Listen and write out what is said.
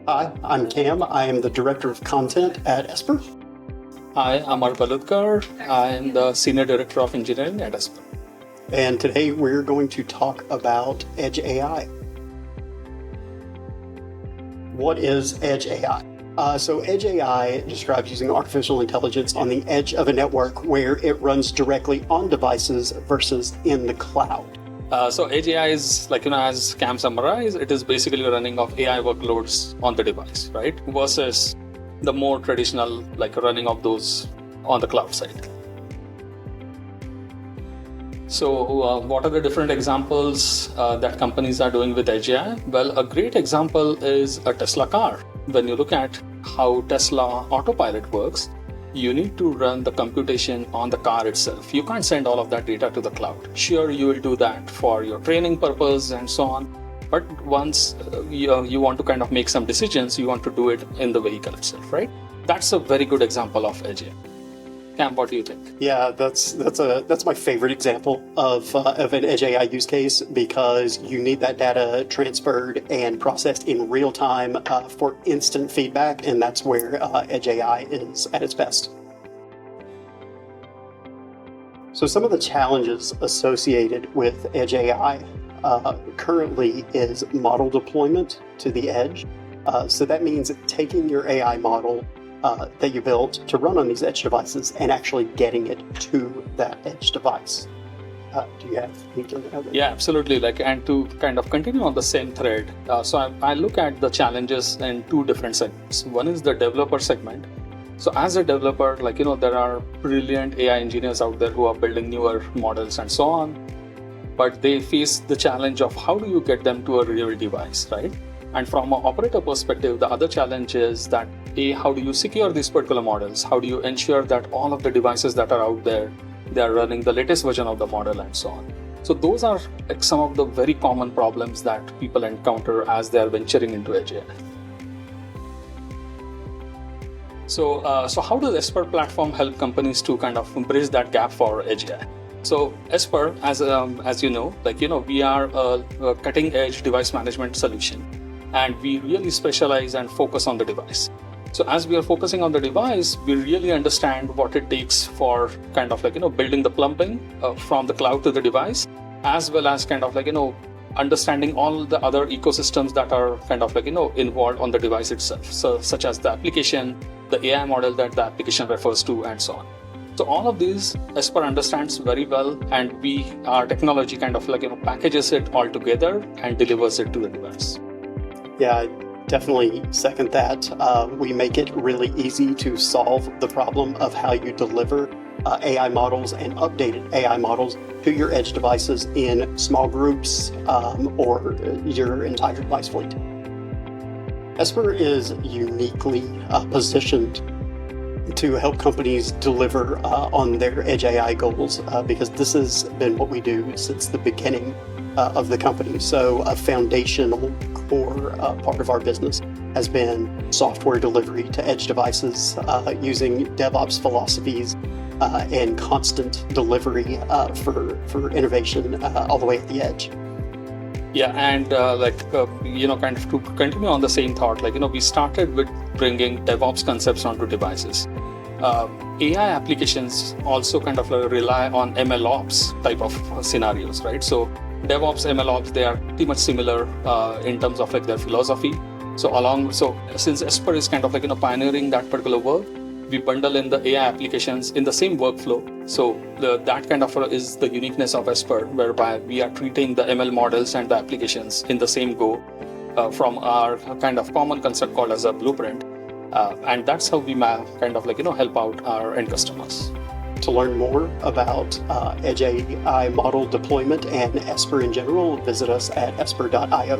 Hi, I'm Cam. I am the Director of Content at Esper. Hi, Amar Balutkar. I am the Senior Director of Engineering at Esper. And today we're going to talk about Edge AI. What is Edge AI? So Edge AI describes using artificial intelligence on the edge of a network where it runs directly on devices versus in the cloud. So Edge AI is as Cam summarized, it is basically running of AI workloads on the device, right? Versus the more traditional running of those on the cloud side. So what are the different examples that companies are doing with Edge AI? Well, a great example is a Tesla car. When you look at how Tesla autopilot works, you need to run the computation on the car itself. You can't send all of that data to the cloud. Sure, you will do that for your training purpose and so on. But once you want to kind of make some decisions, you want to do it in the vehicle itself, right? That's a very good example of Edge AI. Cam, what do you think? Yeah, that's my favorite example of an Edge AI use case, because you need that data transferred and processed in real time for instant feedback, and that's where Edge AI is at its best. So some of the challenges associated with Edge AI currently is model deployment to the edge. So that means taking your AI model that you built to run on these edge devices and actually getting it to that edge device. Do you have anything to add? Yeah, absolutely. And to kind of continue on the same thread, so I look at the challenges in two different segments. One is the developer segment. So as a developer, there are brilliant AI engineers out there who are building newer models and so on, but they face the challenge of how do you get them to a real device, right? And from an operator perspective, the other challenge is that how do you secure these particular models? How do you ensure that all of the devices that are out there, they are running the latest version of the model and so on? So those are some of the very common problems that people encounter as they are venturing into Edge AI. So how does Esper platform help companies to kind of bridge that gap for Edge AI? So Esper, as you know, we are a cutting edge device management solution. And we really specialize and focus on the device. So as we are focusing on the device, we really understand what it takes for kind of building the plumbing from the cloud to the device, as well as kind of understanding all the other ecosystems that are kind of involved on the device itself. So such as the application, the AI model that the application refers to, and so on. So all of these Esper understands very well, and our technology kind of packages it all together and delivers it to the device. Yeah, I definitely second that. We make it really easy to solve the problem of how you deliver AI models and updated AI models to your edge devices in small groups or your entire device fleet. Esper is uniquely positioned to help companies deliver on their Edge AI goals because this has been what we do since the beginning of the company. So a foundational core part of our business has been software delivery to edge devices using DevOps philosophies and constant delivery for innovation all the way at the edge. Yeah, and kind of to continue on the same thought, we started with bringing DevOps concepts onto devices. AI applications also kind of rely on MLOps type of scenarios, right? So DevOps, MLOps, they are pretty much similar in terms of their philosophy. So since Esper is kind of pioneering that particular work, we bundle in the AI applications in the same workflow. So that kind of is the uniqueness of Esper, whereby we are treating the ML models and the applications in the same go from our kind of common concept called as a blueprint. And that's how we kind of help out our end customers. To learn more about Edge AI model deployment and Esper in general, visit us at esper.io.